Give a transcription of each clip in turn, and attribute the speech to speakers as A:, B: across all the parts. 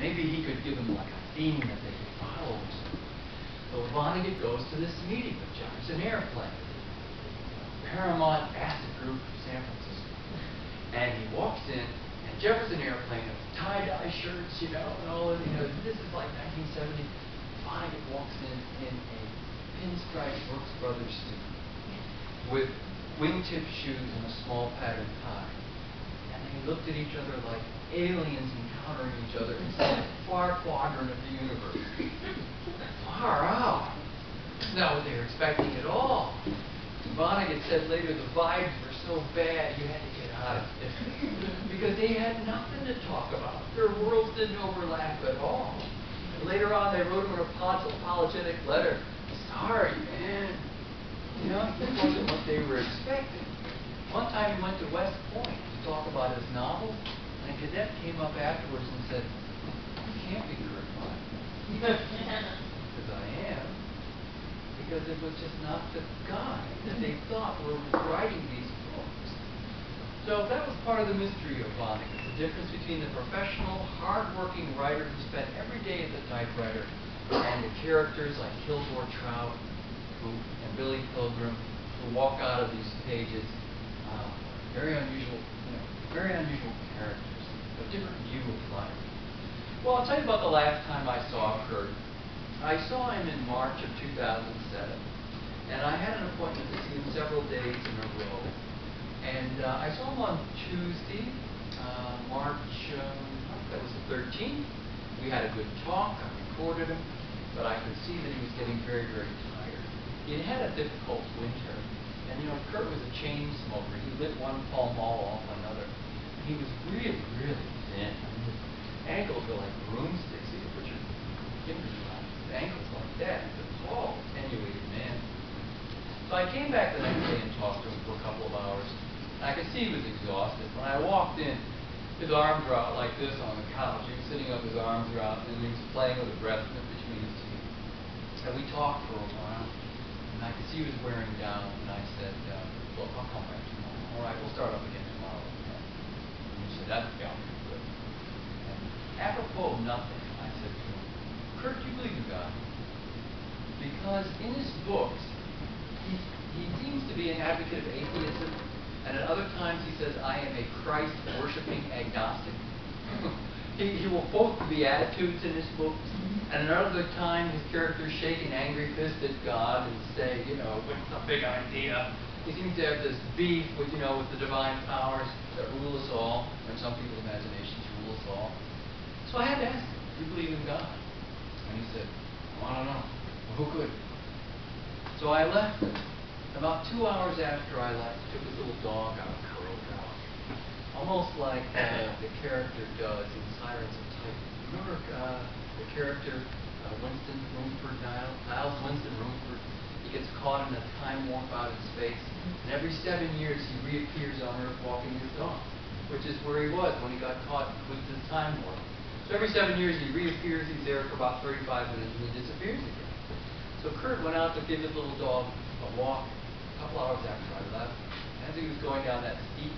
A: Maybe he could give them like a theme that they could follow or something. So Vonnegut goes to this meeting with Jefferson Airplane, Paramount Asset Group of San Francisco. And he walks in, and Jefferson Airplane has tie-dye shirts, and all of, this is like 1970. Vonnegut walks in a pinstripe Brooks Brothers suit with wingtip shoes and a small patterned tie. And they looked at each other like aliens encountering each other in some far quadrant of the universe. Far out. Not what they were expecting at all. Vonnegut said later the vibes were so bad you had to get out of it. Because they had nothing to talk about. Their worlds didn't overlap at all. And later on they wrote him an apologetic letter. Sorry, man. This wasn't what they were expecting. One time he went to West Point to talk about his novel, and a cadet came up afterwards and said, "You can't be Kurt Vonnegut." Because I am. Because it was just not the guy that they thought were writing these books. So that was part of the mystery of Vonnegut, the difference between the professional, hard-working writer who spent every day at the typewriter and the characters like Kilgore Trout and Billy Pilgrim who walk out of these pages. Very unusual characters, a different view of life. Well, I'll tell you about the last time I saw Kurt. I saw him in March of 2007, and I had an appointment to see him several days in a row. And I saw him on Tuesday, March, that was the 13th. We had a good talk. I recorded him, but I could see that he was getting very, very tired. He had had a difficult winter. And Kurt was a chain smoker. He lit one Pall Mall off another. He was really, really thin. I mean, his ankles were like broomsticks. You could put your fingers around his ankles like that. He's a tall, attenuated man. So I came back the next day and talked to him for a couple of hours. And I could see he was exhausted. When I walked in, his arms were out like this on the couch. He was sitting up, his arms were out, and he was playing with a breath between his teeth. And we talked for a while. And I could see he was wearing down, and I said, look, I'll come back tomorrow. All right, we'll start up again tomorrow. And he said, that's got pretty good. And apropos of nothing, I said to him, Kurt, do you believe in God? Because in his books, he seems to be an advocate of atheism, and at other times he says, I am a Christ-worshipping agnostic. He will quote the Beatitudes in his books, and another time his characters shake an angry fist at God and say, what's the big idea? He seems to have this beef with, with the divine powers that rule us all, and some people's imaginations rule us all. So I had to ask him, do you believe in God? And he said, well, I don't know. Well, who could? So I left him. About 2 hours after I left, he took his little dog out, curled out. Almost like the character does in Sirens of Titan. Remember the character Winston Rumford, Niles Winston Rumford? He gets caught in a time warp out in space, and every 7 years he reappears on Earth walking his dog, which is where he was when he got caught with his time warp. So every 7 years he reappears, he's there for about 35 minutes, and he disappears again. So Kurt went out to give his little dog a walk a couple hours after I left. As he was going down that steep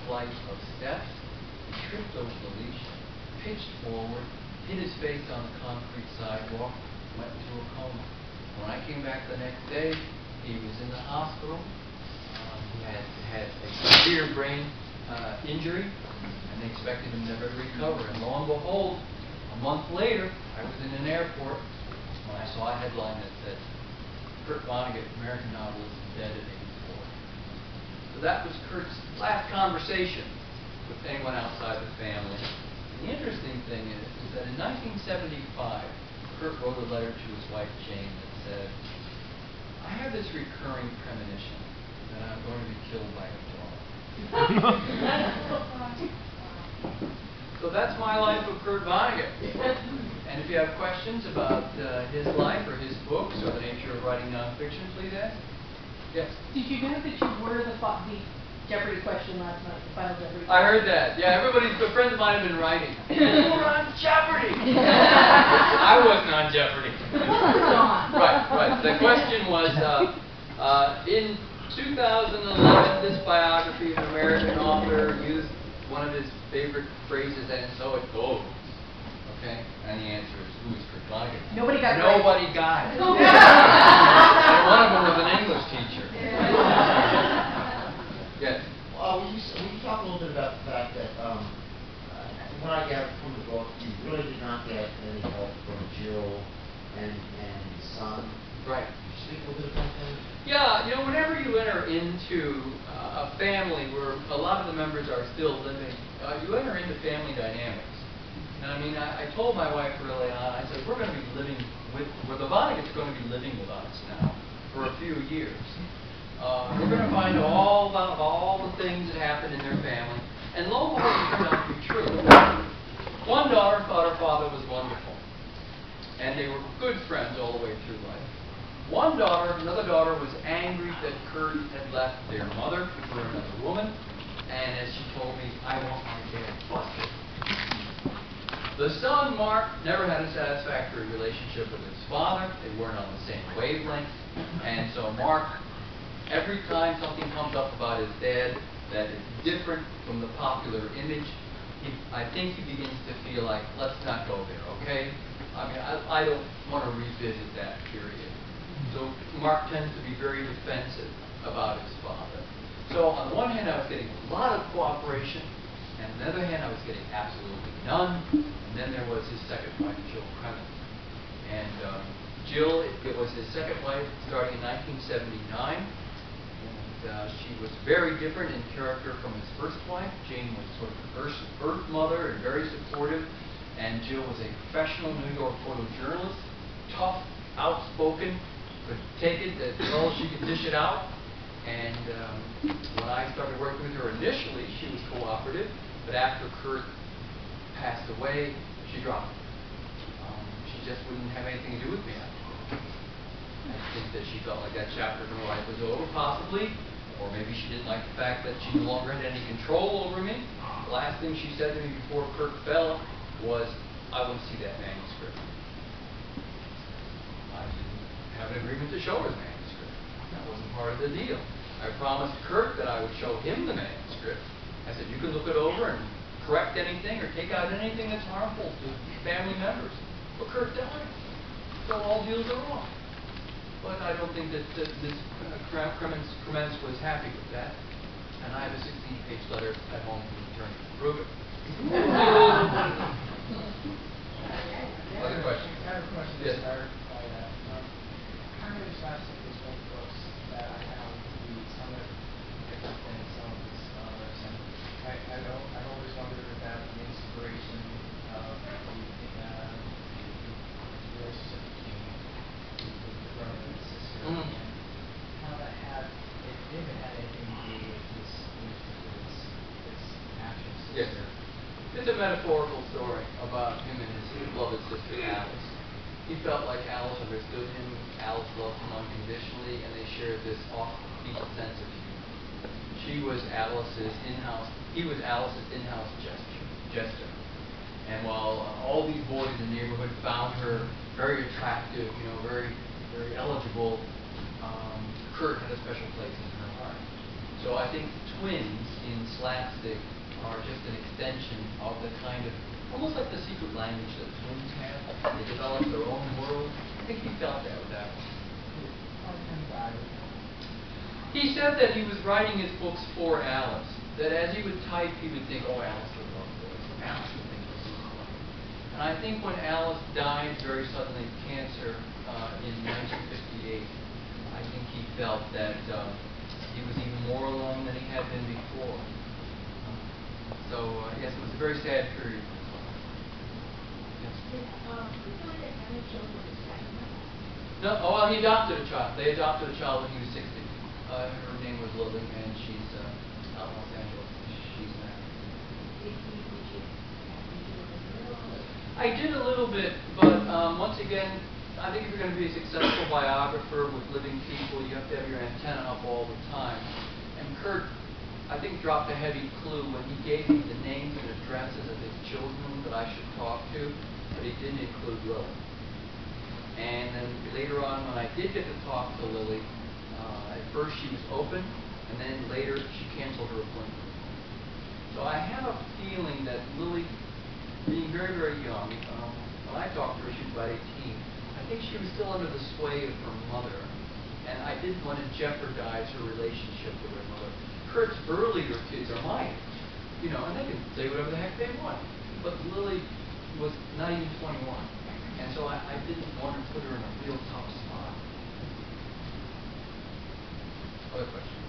A: flight of steps, he tripped over the leash, pitched forward, hit his face on the concrete sidewalk, went into a coma. When I came back the next day, he was in the hospital. He had a severe brain injury, and they expected him never to recover. And lo and behold, a month later, I was in an airport when I saw a headline that said, Kurt Vonnegut, American novelist, dead at 84. So that was Kurt's last conversation with anyone outside the family. And the interesting thing is that in 1975, Kurt wrote a letter to his wife Jane that said, I have this recurring premonition that I'm going to be killed by a dog. So that's my life of Kurt Vonnegut. And if you have questions about his life or his books or the nature of writing nonfiction, please ask. Yes?
B: Did you know that you were the Jeopardy question last night, the final Jeopardy question?
A: I heard that. Yeah, a friend of mine have been writing. You were on Jeopardy! I wasn't on Jeopardy. Right. The question was, in 2011, this biography of an American author used one of his favorite phrases, and so it goes. Okay?
B: got
A: nobody got it. And one of them was an English teacher. Yes.
C: Will you talk a little bit about the fact that, from what I gathered from the book, you really did not get any help from Jill and his son?
A: Right.
C: Could you speak a little bit about that?
A: Yeah, you know, whenever you enter into a family where a lot of the members are still living, you enter into family dynamics. And I mean, I told my wife early on, I said, we're going to be living with, the Vonnegut's going to be living with us now for a few years. We're going to find all about all the things that happened in their family. And lo and behold, it turned out to be true. One daughter thought her father was wonderful. And they were good friends all the way through life. Another daughter was angry that Kurt had left their mother for another woman. And as she told me, I want my dad busted. The son, Mark, never had a satisfactory relationship with his father. They weren't on the same wavelength. And so Mark, every time something comes up about his dad that is different from the popular image, I think he begins to feel like, let's not go there, okay? I mean, I don't want to revisit that period. So Mark tends to be very defensive about his father. So on the one hand, I was getting a lot of cooperation, and on the other hand, I was getting absolutely none. And then there was his second wife, Jill Clemens. And Jill, it was his second wife starting in 1979. And she was very different in character from his first wife. Jane was sort of the earth mother and very supportive. And Jill was a professional New York photojournalist, tough, outspoken, could take it as well as she could dish it out. And when I started working with her initially, she was cooperative, but after Kurt passed away, she dropped it. She just wouldn't have anything to do with me after. I think that she felt like that chapter in her life was over, possibly, or maybe she didn't like the fact that she no longer had any control over me. The last thing she said to me before Kurt fell was, I want to see that manuscript. I didn't have an agreement to show her the manuscript. That wasn't part of the deal. I promised Kurt that I would show him the manuscript. I said, you can look it over and correct anything or take out anything that's harmful to family members. But Kurt died, so all deals are wrong. But I don't think that this Kremens was happy with that. And I have a 16-page letter at home from the attorney to prove it. Other questions?
D: I have a question
A: Yes.
D: inspired by that. Kind of excited with these old books that I have read some of different than some of these others. And I've always wondered about the inspiration of the relationship between the brother and sister, and how that had, if it had anything to do with this actual
A: Yes.
D: sister.
A: It's a metaphorical story about him and his beloved sister Alice. He felt like Alice understood him, Alice loved him unconditionally, and they shared this off-beat sense of humor. He was Alice's in-house jester. And while all these boys in the neighborhood found her very attractive, very, very eligible, Kurt had a special place in her heart. So I think twins in slapstick are just an extension of the kind of, almost like the secret language that twins have. They develop their own world. I think he felt that with that one. He said that he was writing his books for Alice, that as he would type, he would think, oh, Alice would love this. Alice would think this is fun. And I think when Alice died very suddenly of cancer in 1958, I think he felt that he was even more alone than he had been before. So, yes, it was a very sad period. Yes. No, well, he adopted a child. They adopted a child when he was 60. Her name was Lily, and she's out in Los Angeles. She's married. I did a little bit, but once again, I think if you're going to be a successful biographer with living people, you have to have your antenna up all the time. And Kurt, I think, dropped a heavy clue when he gave me the names and addresses of his children that I should talk to, but he didn't include Lily. And then later on, when I did get to talk to Lily, at first she was open, and then later she canceled her appointment. So I have a feeling that Lily, being very, very young, when I talked to her, she was about 18, I think she was still under the sway of her mother, and I didn't want to jeopardize her relationship with her mother. Kurt's earlier kids are my age, you know, and they can say whatever the heck they want. But Lily was not even 21, and so I didn't want to put her in a real tough spot. Other questions?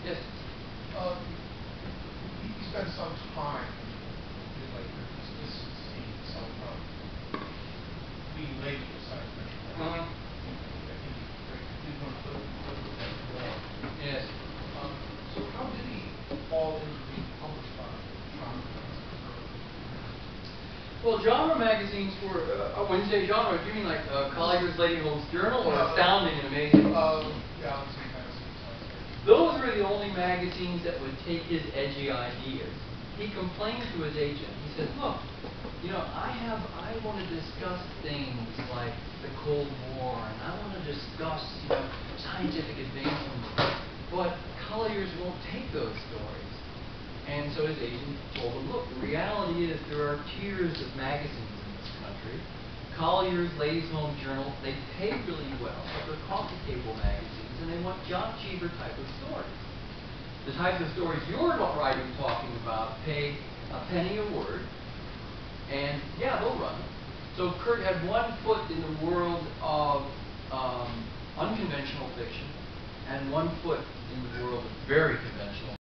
A: Yes?
E: He spent some time in like this scene, some being late for science fiction. I think he did want to put that more.
A: Yes.
E: So how did he fall into being published by genre?
A: Well, genre magazines were, when you say genre, do you mean like Collier's Lady Holmes Journal or Astounding and Amazing?
E: Yeah, obviously magazines.
A: Those were the only magazines that would take his edgy ideas. He complained to his agent. He said, look, you know, I want to discuss things like the Cold War, and I want to discuss, you know, scientific advancements, but Collier's won't take those stories. And so his agent told him, look, the reality is there are tiers of magazines in this country. Collier's Ladies' Home Journal, they pay really well, but they're coffee table magazines, and they want John Cheever type of stories. The types of stories you're writing, talking about, pay a penny a word, and yeah, they'll run. So Kurt had one foot in the world of unconventional fiction, and one foot in the world of very conventional